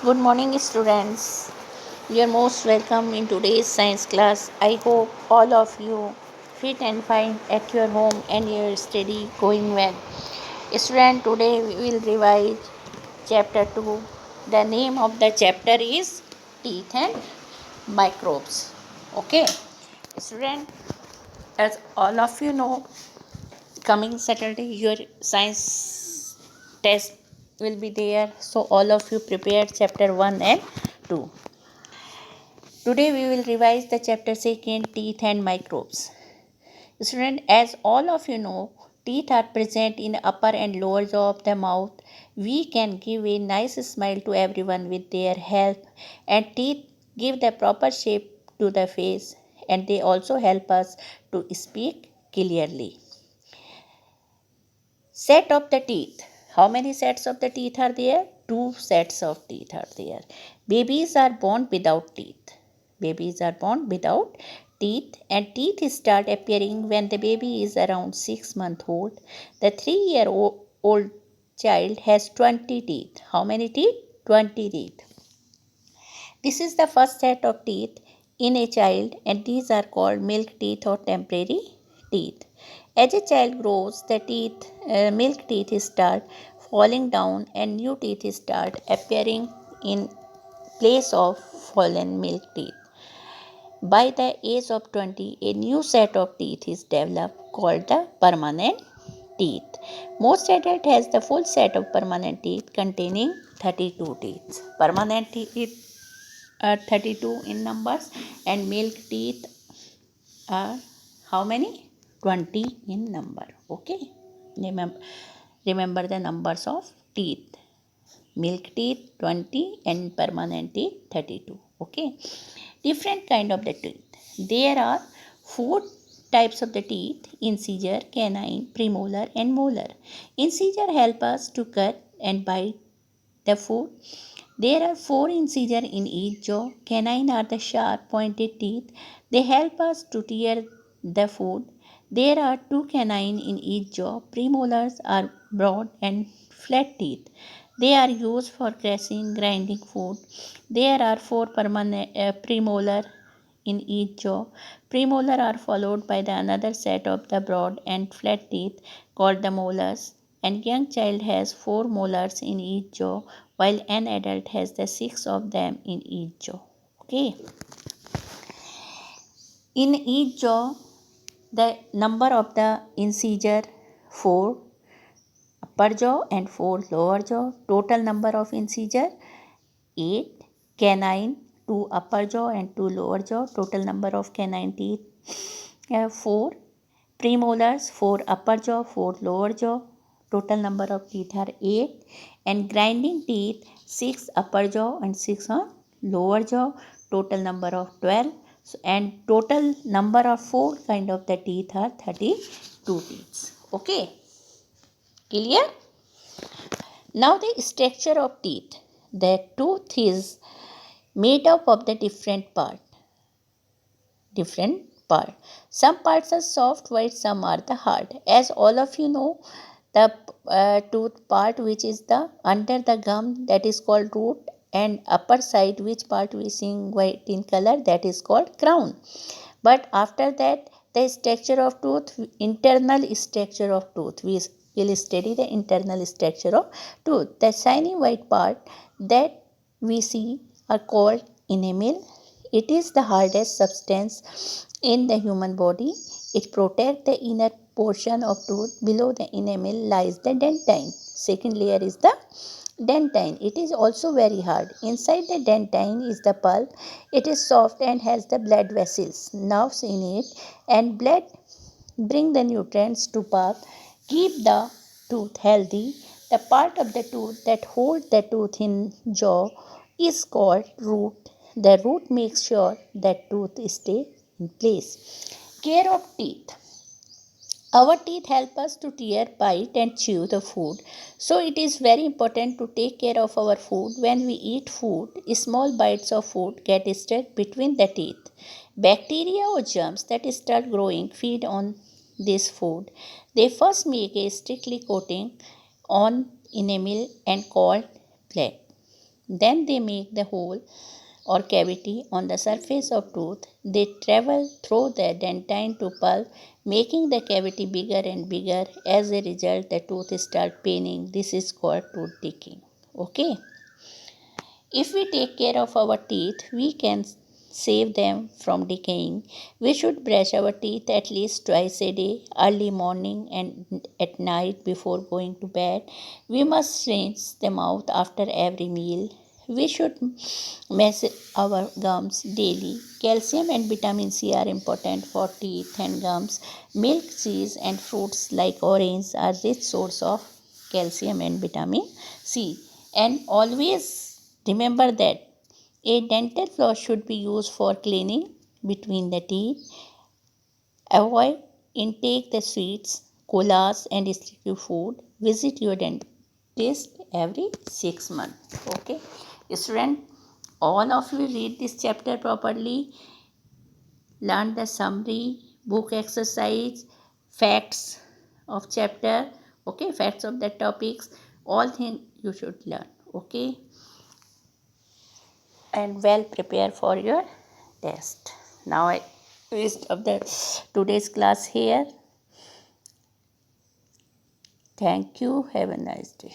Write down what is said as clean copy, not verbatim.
Good morning, students. You are most welcome in today's science class. I hope all of you fit and fine at your home and your study going well. Student, today we will revise chapter 2. The name of the chapter is Teeth and Microbes. Okay, student, as all of you know, coming Saturday your science test will be there. So all of you prepare chapter 1 and 2. Today we will revise the chapter 2, teeth and microbes. Student, as all of you know, teeth are present in upper and lower jaw of the mouth. We can give a nice smile to everyone with their help, and teeth give the proper shape to the face, and they also help us to speak clearly. Set of the teeth. How many sets of the teeth are there? Two sets of teeth are there. Babies are born without teeth. Babies are born without teeth, and teeth start appearing when the baby is around 6 months old. The 3-year old child has 20 teeth. How many teeth? 20 teeth. This is the first set of teeth in a child, and these are called milk teeth or temporary teeth. As a child grows, the milk teeth start falling down, and new teeth start appearing in place of fallen milk teeth. By the age of 20, a new set of teeth is developed called the permanent teeth. Most adult has the full set of permanent teeth containing 32 teeth. Permanent teeth are 32 in numbers, and milk teeth are how many? 20 in number. Okay, remember the numbers of teeth. Milk teeth 20 and permanent teeth 32. Okay, different kind of the teeth. There are four types of the teeth: incisor, canine, premolar and molar. Incisor help us to cut and bite the food. There are four incisors in each jaw. Canine are the sharp pointed teeth. They help us to tear the food. There are two canine in each jaw. Premolars are broad and flat teeth. They are used for crushing, grinding food. There are four permanent premolar in each jaw. Premolar are followed by the another set of the broad and flat teeth called the molars. And young child has four molars in each jaw, while an adult has the six of them in each jaw. Okay. In each jaw, the number of the incisor 4 upper jaw and 4 lower jaw. Total number of incisor 8. Canine 2 upper jaw and 2 lower jaw. Total number of canine teeth 4. Premolars 4 upper jaw, 4 lower jaw. Total number of teeth are 8. And grinding teeth 6 upper jaw and 6 on lower jaw. Total number of 12. And total number of 4 kind of the teeth are 32 teeth. Okay, clear? Now the structure of teeth. The tooth is made up of the different part. Some parts are soft while some are the hard. As all of you know, the tooth part which is the under the gum, that is called root, and upper side which part we seeing white in color, that is called crown. But after that, the structure of tooth, internal structure of tooth, we will study the internal structure of tooth. The shiny white part that we see are called enamel. It is the hardest substance in the human body. It protects the inner portion of tooth. Below the enamel lies the dentine. Second layer is the dentine. It is also very hard. Inside the dentine is the pulp. It is soft and has the blood vessels, nerves in it, and blood bring the nutrients to path, keep the tooth healthy. The part of the tooth that holds the tooth in jaw is called root. The root makes sure that tooth stay in place. Care of teeth. Our teeth help us to tear, bite, and chew the food. So it is very important to take care of our food. When we eat food, small bites of food get stuck between the teeth. Bacteria or germs that start growing feed on this food. They first make a sticky coating on enamel and called plaque. Then they make the hole or cavity on the surface of tooth. They travel through the dentine to pulp, making the cavity bigger and bigger. As a result, the tooth starts paining. This is called tooth decay. Okay. If we take care of our teeth, we can save them from decaying. We should brush our teeth at least twice a day, early morning and at night before going to bed. We must rinse them out after every meal. We should mess our gums daily. Calcium and vitamin C are important for teeth and gums. Milk, cheese, and fruits like orange are rich source of calcium and vitamin C. And always remember that a dental floss should be used for cleaning between the teeth. Avoid intake the sweets, colas, and sticky food. Visit your dentist every 6 months. Okay, student, all of you read this chapter properly. Learn the summary, book exercise, facts of chapter. Okay, facts of the topics. All things you should learn. Okay, and well prepare for your test. Now I stop the today's class here. Thank you. Have a nice day.